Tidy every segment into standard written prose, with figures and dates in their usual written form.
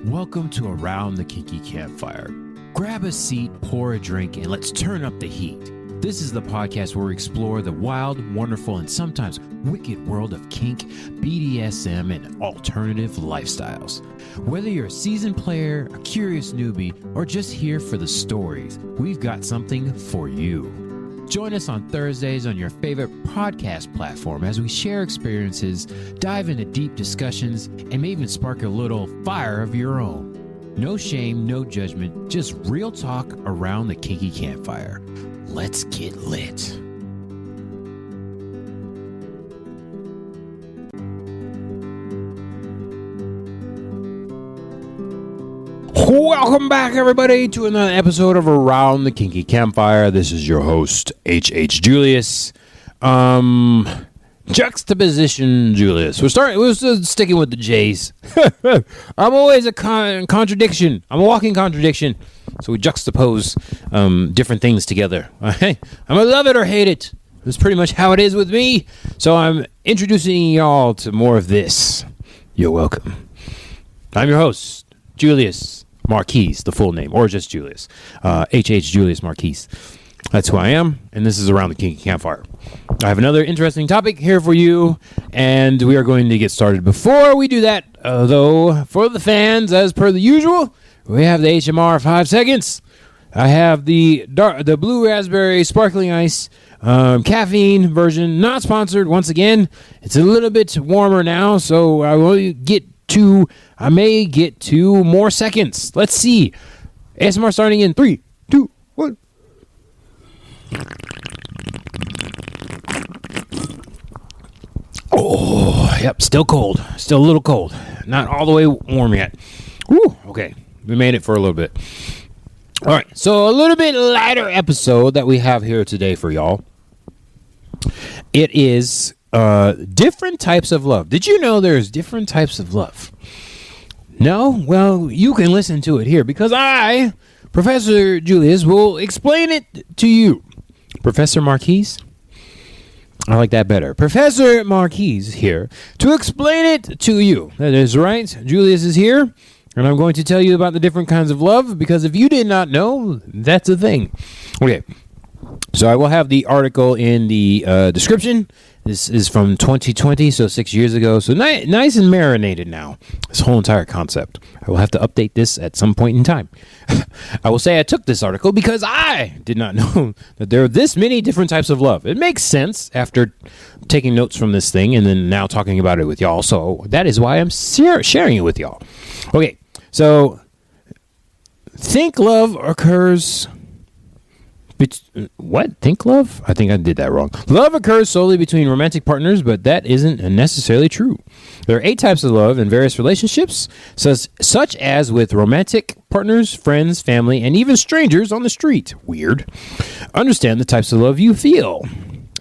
Welcome to Around the Kinky Campfire. Grab a seat, pour a drink, and let's turn up the heat. This is the podcast where we explore the wild, wonderful, and sometimes wicked world of kink, BDSM, and alternative lifestyles. Whether you're a seasoned player, a curious newbie, or just here for the stories, we've got something for you. Join us on Thursdays on your favorite podcast platform as we share experiences, dive into deep discussions, and may even spark a little fire of your own. No shame, no judgment, just real talk around the kinky campfire. Let's get lit. Welcome back, everybody, to another episode of Around the Kinky Campfire. This is your host, H.H. Julius. Juxtaposition Julius. We're still sticking with the J's. I'm always a contradiction. I'm a walking contradiction. So we juxtapose different things together. I'm gonna love it or hate it. That's pretty much how it is with me. So I'm introducing y'all to more of this. You're welcome. I'm your host, Julius Marquise, the full name, or just Julius. H.H. Julius Marquise. That's who I am, and this is Around the Kinky Campfire. I have another interesting topic here for you, and we are going to get started. Before we do that, though, for the fans, as per the usual, we have the HMR 5 seconds. I have the blue raspberry sparkling ice caffeine version, not sponsored. Once again, it's a little bit warmer now, so I may get 2 more seconds. Let's see. ASMR starting in 3, 2, 1. Oh, yep, still cold. Still a little cold. Not all the way warm yet. Woo, okay. We made it for a little bit. All right, so a little bit lighter episode that we have here today for y'all. It is different types of love. Did you know there's different types of love? No? Well, you can listen to it here because I, Professor Julius, will explain it to you. Professor Marquise? I like that better. Professor Marquise here to explain it to you. That is right. Julius is here, and I'm going to tell you about the different kinds of love because if you did not know, that's a thing. Okay. So I will have the article in the description. This is from 2020, so 6 years ago. So nice and marinated now, this whole entire concept. I will have to update this at some point in time. I will say I took this article because I did not know that there are this many different types of love. It makes sense after taking notes from this thing and then now talking about it with y'all. So that is why I'm sharing it with y'all. Okay, so think love occurs... What? Think love? I think I did that wrong. Love occurs solely between romantic partners, but that isn't necessarily true. There are 8 types of love in various relationships, such as with romantic partners, friends, family, and even strangers on the street. Weird. Understand the types of love you feel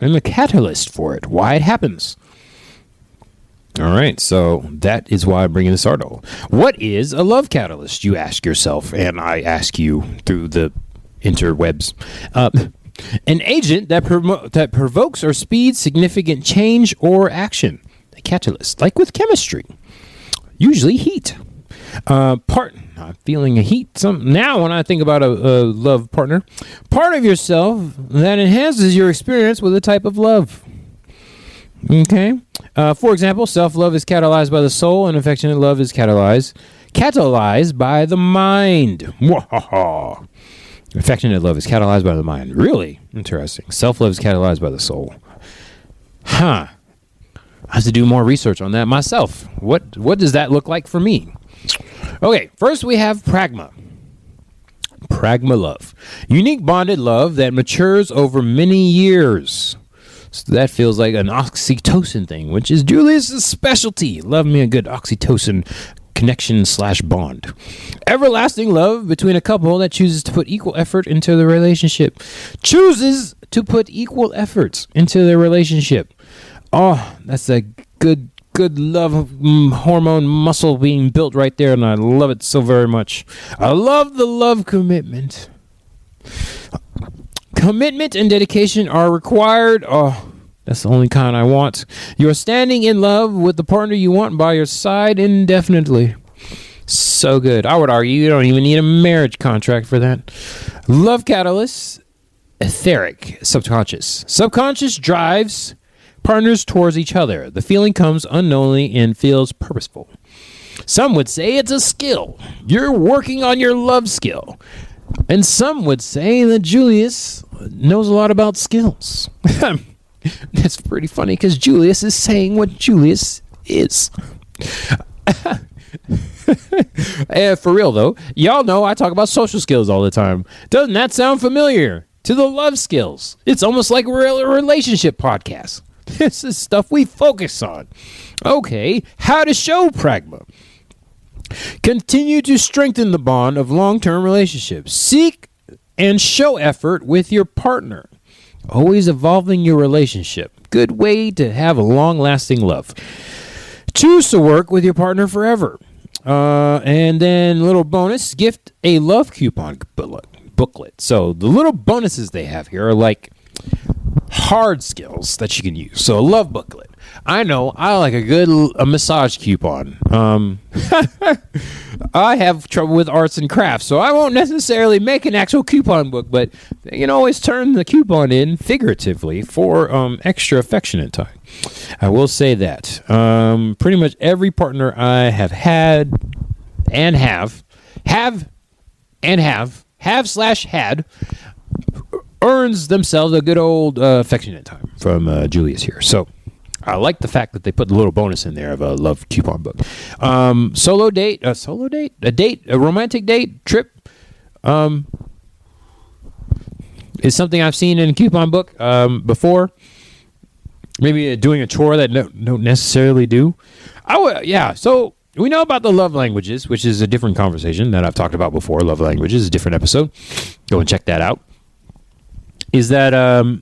and the catalyst for it, why it happens. All right, so that is why I'm bringing this article. What is a love catalyst, you ask yourself, and I ask you through the interwebs. An agent that provokes or speeds significant change or action. A catalyst, like with chemistry. Usually heat. I'm feeling a heat. Now when I think about a love partner, part of yourself that enhances your experience with a type of love. Okay? For example, self-love is catalyzed by the soul, and affectionate love is catalyzed by the mind. Mwahaha. Affectionate love is catalyzed by the mind. Really? Interesting. Self-love is catalyzed by the soul. Huh. I have to do more research on that myself. What does that look like for me? Okay, first we have pragma. Pragma love. Unique bonded love that matures over many years. So that feels like an oxytocin thing, which is Julius' specialty. Love me a good oxytocin connection/bond. Everlasting love between a couple that chooses to put equal effort into the relationship. Chooses to put equal efforts into their relationship. Oh, that's a good love hormone muscle being built right there, and I love it so very much. I love the love commitment. Commitment and dedication are required. Oh, that's the only kind I want. You're standing in love with the partner you want by your side indefinitely. So good. I would argue you don't even need a marriage contract for that. Love catalyst, etheric, subconscious. Subconscious drives partners towards each other. The feeling comes unknowingly and feels purposeful. Some would say it's a skill. You're working on your love skill. And some would say that Julius knows a lot about skills. That's pretty funny because Julius is saying what Julius is. For real though, y'all know I talk about social skills all the time. Doesn't that sound familiar to the love skills? It's almost like we're a relationship podcast. This is stuff we focus on. Okay, how to show pragma. Continue to strengthen the bond of long-term relationships. Seek and show effort with your partner. Always evolving your relationship. Good way to have a long-lasting love. Choose to work with your partner forever. And then little bonus, gift a love coupon booklet. So the little bonuses they have here are like hard skills that you can use. So a love booklet. I know I like a massage coupon. I have trouble with arts and crafts, so I won't necessarily make an actual coupon book, but you can always turn the coupon in figuratively for extra affectionate time. I will say that pretty much every partner I have had and have earns themselves a good old affectionate time from Julius here. So I like the fact that they put the little bonus in there of a love coupon book. Solo date, a romantic date, trip, is something I've seen in a coupon book before. Maybe doing a chore that don't necessarily do. So we know about the love languages, which is a different conversation that I've talked about before. Love languages is a different episode. Go and check that out. Is that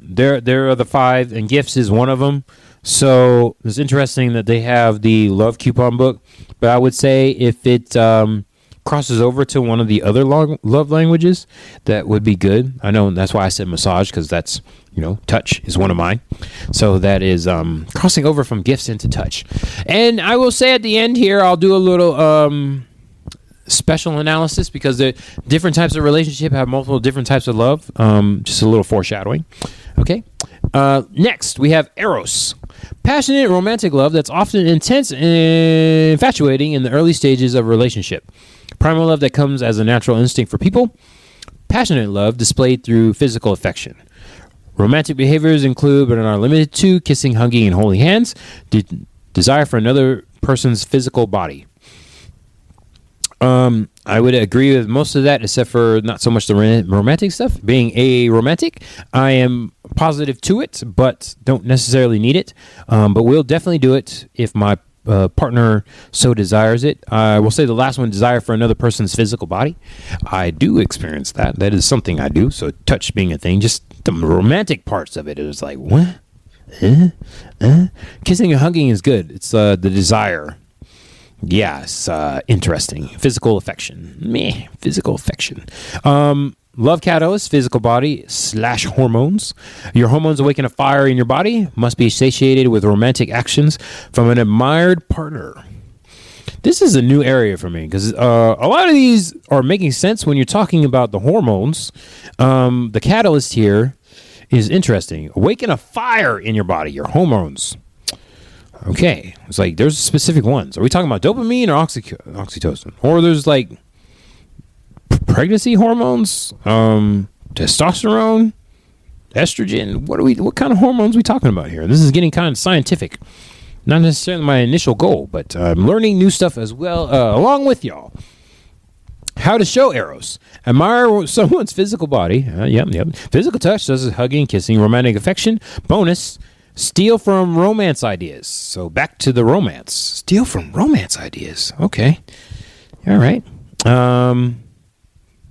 there are the 5, and gifts is one of them. So it's interesting that they have the love coupon book, but I would say if it crosses over to one of the other love languages, that would be good. I know that's why I said massage, because that's, touch is one of mine. So that is crossing over from gifts into touch. And I will say at the end here, I'll do a little special analysis, because the different types of relationship have multiple different types of love. Just a little foreshadowing. Okay. Next, we have eros. Passionate romantic love that's often intense and infatuating in the early stages of a relationship. Primal love that comes as a natural instinct for people. Passionate love displayed through physical affection. Romantic behaviors include, but are not limited to, kissing, hugging, and holding hands. Desire for another person's physical body. I would agree with most of that, except for not so much the romantic stuff. Being a romantic, I am positive to it, but don't necessarily need it. But we'll definitely do it if my partner so desires it. I will say the last one, desire for another person's physical body. I do experience that. That is something I do. So touch being a thing, just the romantic parts of it. It was like, what? Kissing and hugging is good. It's the desire. Yes, interesting. Physical affection. Physical affection. Love catalyst, physical body / hormones. Your hormones awaken a fire in your body. Must be satiated with romantic actions from an admired partner. This is a new area for me, because a lot of these are making sense when you're talking about the hormones. The catalyst here is interesting. Awaken a fire in your body, your hormones. Okay, it's like there's specific ones. Are we talking about dopamine or oxytocin? Or there's like pregnancy hormones, testosterone, estrogen. What kind of hormones are we talking about here? This is getting kind of scientific. Not necessarily my initial goal, but I'm learning new stuff as well along with y'all. How to show eros. Admire someone's physical body. Yep. Physical touch, such as hugging, kissing, romantic affection. Bonus. Steal from romance ideas. So back to the romance. Steal from romance ideas. Okay. All right.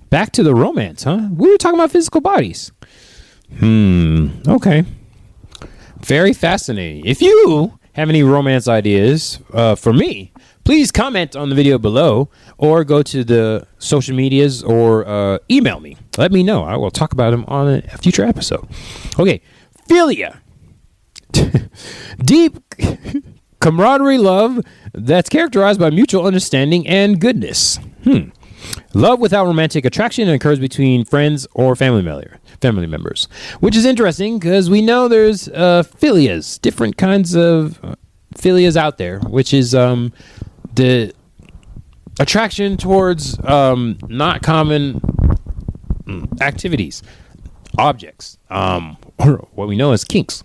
Back to the romance, huh? We were talking about physical bodies. Okay. Very fascinating. If you have any romance ideas for me, please comment on the video below, or go to the social medias, or email me. Let me know. I will talk about them on a future episode. Okay. Philia. Deep camaraderie love that's characterized by mutual understanding and goodness. Love without romantic attraction occurs between friends or family members, which is interesting because we know there's philias, different kinds of philias out there, which is the attraction towards not common activities, objects, or what we know as kinks.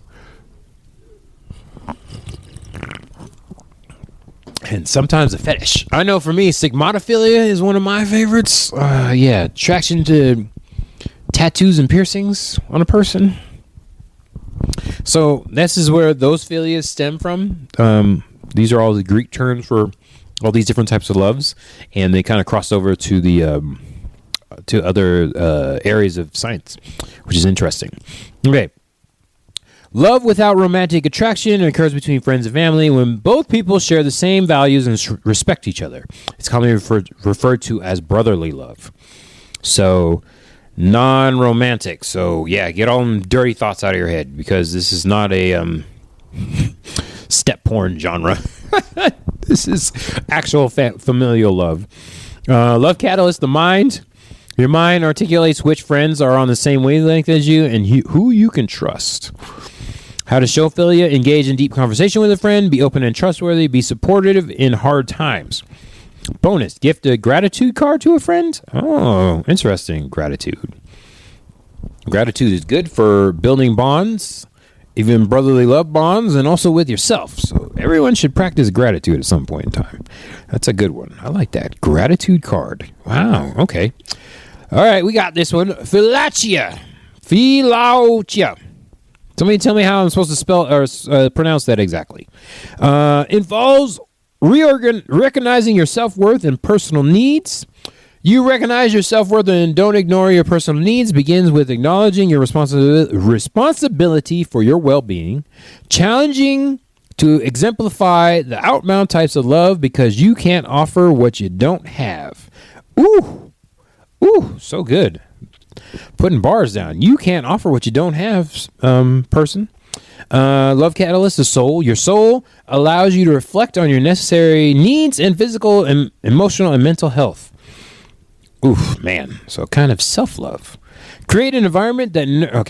And sometimes a fetish. I know for me, stigmatophilia is one of my favorites. Attraction to tattoos and piercings on a person. So this is where those philias stem from. These are all the Greek terms for all these different types of loves, and they kind of cross over to the to other areas of science, which is interesting. Okay. Love without romantic attraction occurs between friends and family when both people share the same values and respect each other. It's commonly referred to as brotherly love. So, non-romantic. So, yeah, get all them dirty thoughts out of your head because this is not a step porn genre. This is actual familial love. Love catalyst the mind. Your mind articulates which friends are on the same wavelength as you and who you can trust. How to show philia: engage in deep conversation with a friend, be open and trustworthy, be supportive in hard times. Bonus, gift a gratitude card to a friend. Oh, interesting. Gratitude is good for building bonds, even brotherly love bonds, and also with yourself. So everyone should practice gratitude at some point in time. That's a good one. I like that. Gratitude card. Wow. Okay. All right, we got this one. Philautia. Somebody tell me how I'm supposed to spell or pronounce that exactly. Involves recognizing your self-worth and personal needs. You recognize your self-worth and don't ignore your personal needs. Begins with acknowledging your responsibility for your well-being. Challenging to exemplify the outbound types of love because you can't offer what you don't have. Ooh, so good. Putting bars down. You can't offer what you don't have, person. Love catalyst, the soul. Your soul allows you to reflect on your necessary needs and physical and emotional and mental health. Oof, man. So kind of self-love. Create an environment that...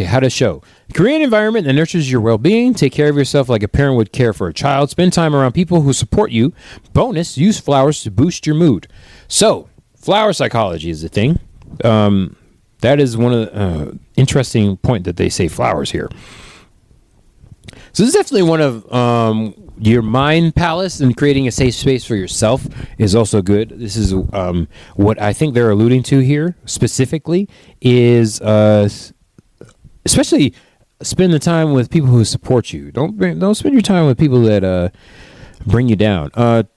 how to show. Create an environment that nurtures your well-being. Take care of yourself like a parent would care for a child. Spend time around people who support you. Bonus, use flowers to boost your mood. So, flower psychology is the thing. That is one of the interesting point that they say flowers here. So this is definitely one of your mind palace, and creating a safe space for yourself is also good. This is what I think they're alluding to here specifically is especially spend the time with people who support you. Don't spend your time with people that bring you down.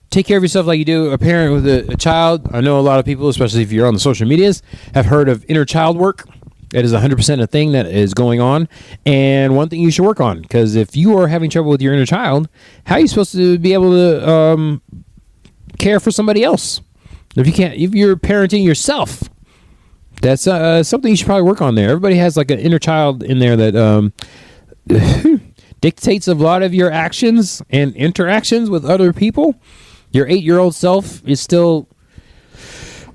Take care of yourself like you do a parent with a child. I know a lot of people, especially if you're on the social medias, have heard of inner child work. That is 100% a thing that is going on, and one thing you should work on, because if you are having trouble with your inner child, how are you supposed to be able to care for somebody else? If you're parenting yourself, that's something you should probably work on there. Everybody has like an inner child in there that dictates a lot of your actions and interactions with other people. Your 8-year-old self is still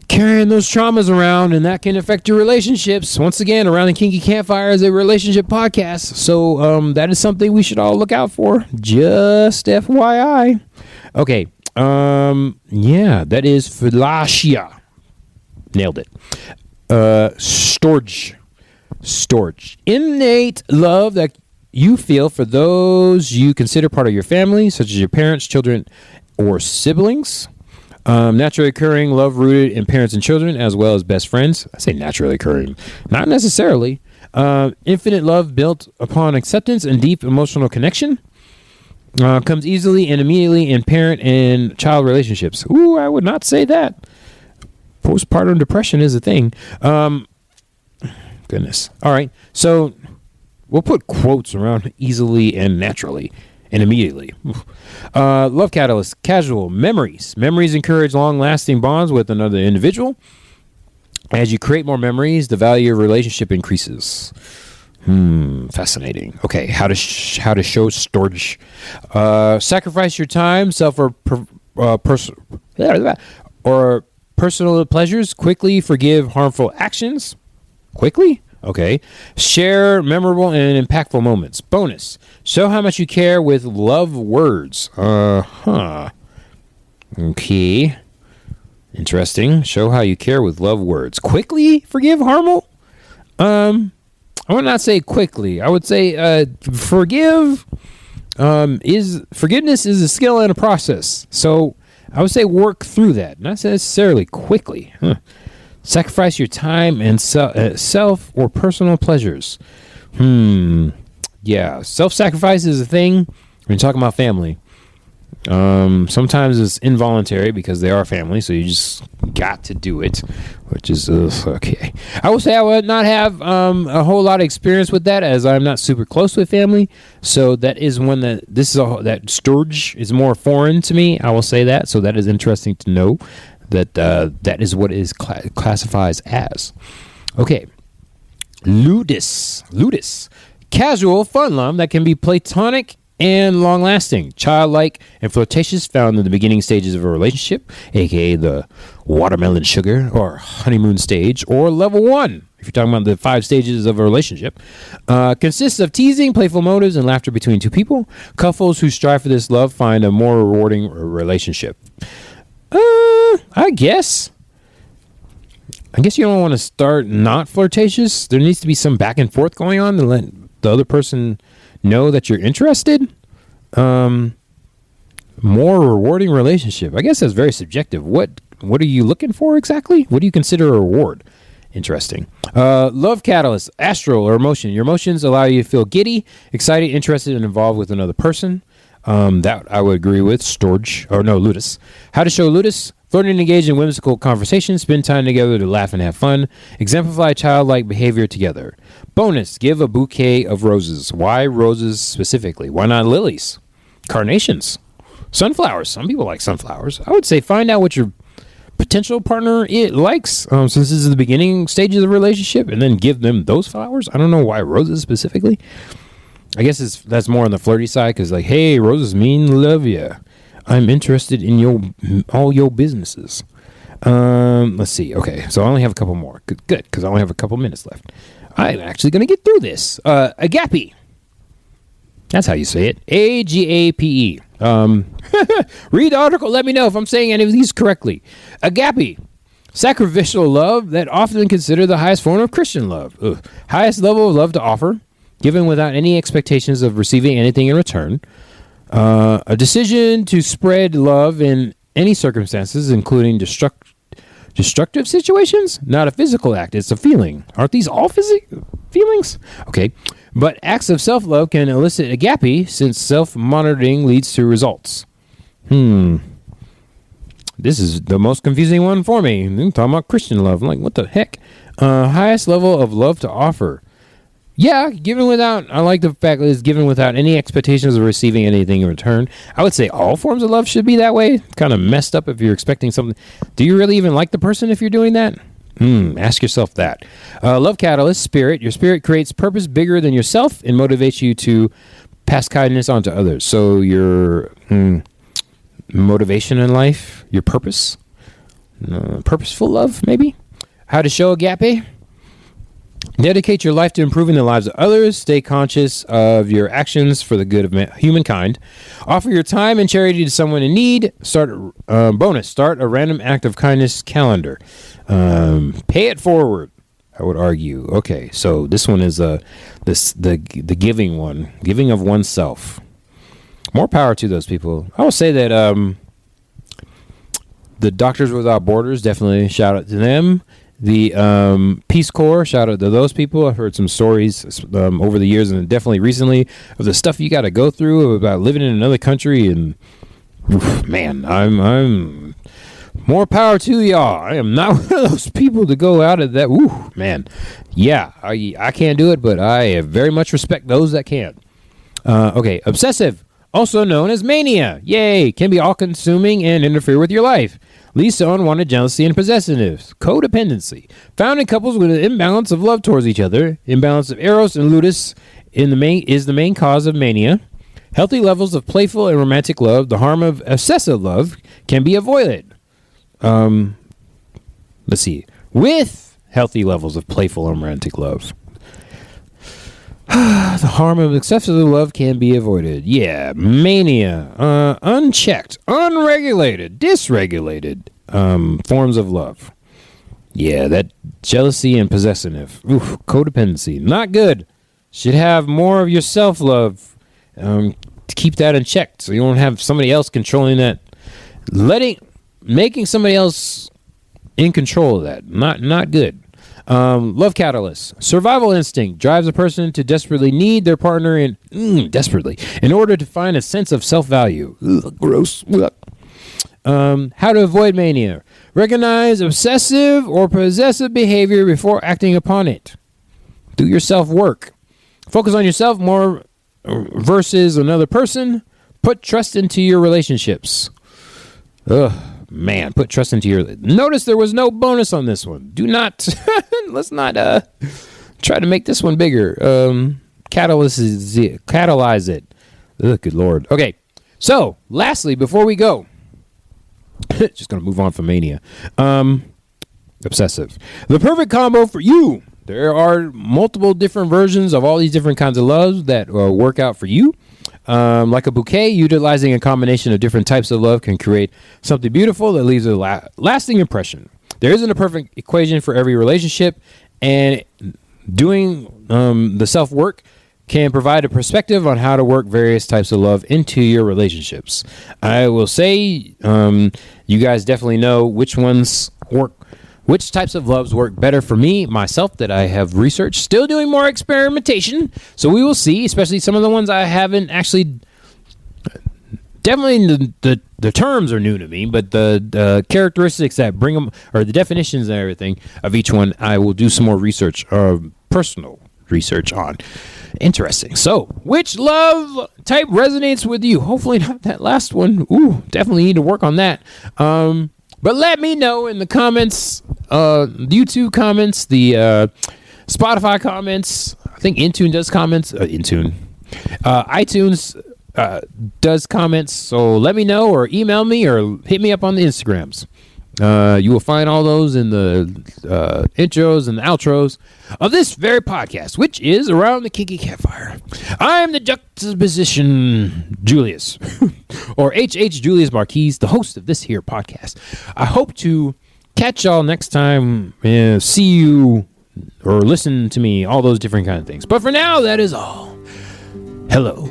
carrying those traumas around, and that can affect your relationships. Once again, Around the Kinky Campfire is a relationship podcast, so that is something we should all look out for. Just FYI. Okay. That is philautia. Nailed it. Storge. Innate love that you feel for those you consider part of your family, such as your parents, children, or siblings. Naturally occurring love rooted in parents and children, as well as best friends. I say naturally occurring, not necessarily. Infinite love built upon acceptance and deep emotional connection. Comes easily and immediately in parent and child relationships. Ooh, I would not say that. Postpartum depression is a thing. Goodness. All right. So we'll put quotes around easily and naturally and immediately. Love catalyst, casual memories. Memories encourage long-lasting bonds with another individual. As you create more memories, the value of your relationship increases. Fascinating. Okay, how to show storge. Sacrifice your time, self or personal pleasures. Quickly forgive harmful actions. Quickly? Okay. Share memorable and impactful moments. Bonus. Show how much you care with love words. Okay. Interesting. Show how you care with love words. Quickly forgive harmful? I would not say quickly. I would say forgiveness is a skill and a process. So I would say work through that, not necessarily quickly. Sacrifice your time and self or personal pleasures. Yeah, self-sacrifice is a thing when you're talking about family. Sometimes it's involuntary because they are family, so you just got to do it, which is okay. I will say I would not have a whole lot of experience with that, as I'm not super close with family. So that is one that that storge is more foreign to me. I will say that. So that is interesting to know that that is what is classifies as. Okay, ludus, casual fun love that can be platonic and long-lasting, childlike, and flirtatious, found in the beginning stages of a relationship, aka the watermelon sugar or honeymoon stage, or level 1, if you're talking about the 5 stages of a relationship. Consists of teasing, playful motives, and laughter between two people. Couples who strive for this love find a more rewarding relationship. I guess you don't want to start not flirtatious. There needs to be some back and forth going on to let the other person know that you're interested. More rewarding relationship. I guess that's very subjective. What are you looking for exactly? What do you consider a reward? Interesting. Love catalyst, astral or emotion. Your emotions allow you to feel giddy, excited, interested, and involved with another person. That I would agree with. Ludus. How to show ludus. Flirting and engage in whimsical conversations. Spend time together to laugh and have fun. Exemplify childlike behavior together. Bonus. Give a bouquet of roses. Why roses specifically? Why not lilies? Carnations. Sunflowers. Some people like sunflowers. I would say find out what your potential partner likes, since this is the beginning stages of the relationship, and then give them those flowers. I don't know why roses specifically. I guess that's more on the flirty side, because like, hey, roses mean love ya. I'm interested in all your businesses. Let's see. Okay, so I only have a couple more. Good, because I only have a couple minutes left. I'm actually going to get through this. Agape. That's how you say it. AGAPE. Read the article. Let me know if I'm saying any of these correctly. Agape. Sacrificial love that often considered the highest form of Christian love. Highest level of love to offer, given without any expectations of receiving anything in return. A decision to spread love in any circumstances, including destructive situations. Not a physical act, it's a feeling. Aren't these all feelings? Okay. But acts of self-love can elicit agape, since self-monitoring leads to results. This is the most confusing one for me. I'm talking about Christian love. I'm like, what the heck? Highest level of love to offer. Yeah, I like the fact that it's given without any expectations of receiving anything in return. I would say all forms of love should be that way. Kind of messed up if you're expecting something. Do you really even like the person if you're doing that? Ask yourself that. Love catalyst, spirit. Your spirit creates purpose bigger than yourself and motivates you to pass kindness on to others. So your motivation in life, your purpose, purposeful love, maybe. How to show agape. Dedicate your life to improving the lives of others. Stay conscious of your actions for the good of humankind. Offer your time and charity to someone in need. Start a random act of kindness calendar. Pay it forward, I would argue. Okay, so this one is the giving one, giving of oneself. More power to those people. I will say that the Doctors Without Borders, definitely shout out to them. The Peace Corps, shout out to those people. I've heard some stories over the years, and definitely recently, of the stuff you got to go through about living in another country. And man, I'm more power to y'all. I am not one of those people to go out of that. Man, yeah, I can't do it, but I very much respect those that can. Okay, obsessive. also known as mania. Yay! Can be all-consuming and interfere with your life. Leads to unwanted jealousy and possessiveness. Codependency. Found in couples with an imbalance of love towards each other. Imbalance of eros and ludus is the main cause of mania. Healthy levels of playful and romantic love. The harm of obsessive love can be avoided. Let's see. With healthy levels of playful and romantic love. The harm of excessive love can be avoided. Yeah, mania. Unchecked, unregulated, dysregulated forms of love. Yeah, that jealousy and possessiveness. Oof, codependency. Not good. Should have more of your self-love. To keep that in check so you don't have somebody else controlling that. Making somebody else in control of that. Not good. Love catalyst. Survival instinct drives a person to desperately need their partner in order to find a sense of self-value. Ugh, gross. Ugh. How to avoid mania. Recognize obsessive or possessive behavior before acting upon it. Do your self-work. Focus on yourself more versus another person. Put trust into your relationships. Ugh. Man, put trust into your... Notice there was no bonus on this one. Do not... Let's not try to make this one bigger. Catalyze it. Ugh, good Lord. Okay, so, lastly, before we go... just going to move on from mania. Obsessive. The perfect combo for you. There are multiple different versions of all these different kinds of loves that work out for you. Like a bouquet, utilizing a combination of different types of love can create something beautiful that leaves a lasting impression. There isn't a perfect equation for every relationship, and doing the self-work can provide a perspective on how to work various types of love into your relationships. I will say you guys definitely know which types of loves work better for me, myself, that I have researched. Still doing more experimentation, so we will see, especially some of the ones I haven't actually... Definitely the terms are new to me, but the characteristics that bring them, or the definitions and everything of each one, I will do some more research, personal research on. Interesting. So, which love type resonates with you? Hopefully not that last one. Ooh, definitely need to work on that. But let me know in the comments, the YouTube comments, the Spotify comments. I think Intune does comments. iTunes does comments. So let me know, or email me, or hit me up on the Instagrams. You will find all those in the intros and the outros of this very podcast, which is Around the Kinky Campfire. I'm the Juxtaposition Julius, or H.H. Julius Marquis, the host of this here podcast. I hope to catch y'all next time, see you, or listen to me, all those different kind of things. But for now, that is all. Hello.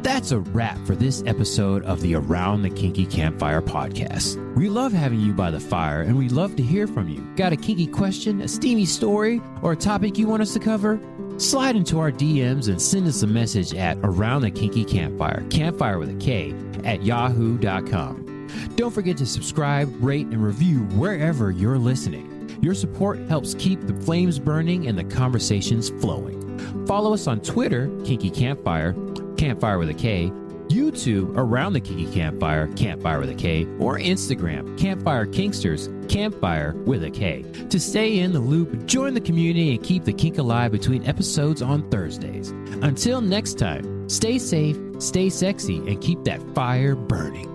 That's a wrap for this episode of the Around the Kinky Campfire podcast. We love having you by the fire, and we'd love to hear from you. Got a kinky question, a steamy story, or a topic you want us to cover? Slide into our DMs and send us a message at Around the Kinky Campfire, campfire with a K, at yahoo.com. Don't forget to subscribe, rate, and review wherever you're listening. Your support helps keep the flames burning and the conversations flowing. Follow us on Twitter, Kinky Campfire, Campfire with a K, YouTube, Around the Kinky Campfire, Campfire with a K, or Instagram, Campfire Kinksters, Campfire with a K. To stay in the loop, join the community and keep the kink alive between episodes on Thursdays. Until next time, stay safe, stay sexy, and keep that fire burning.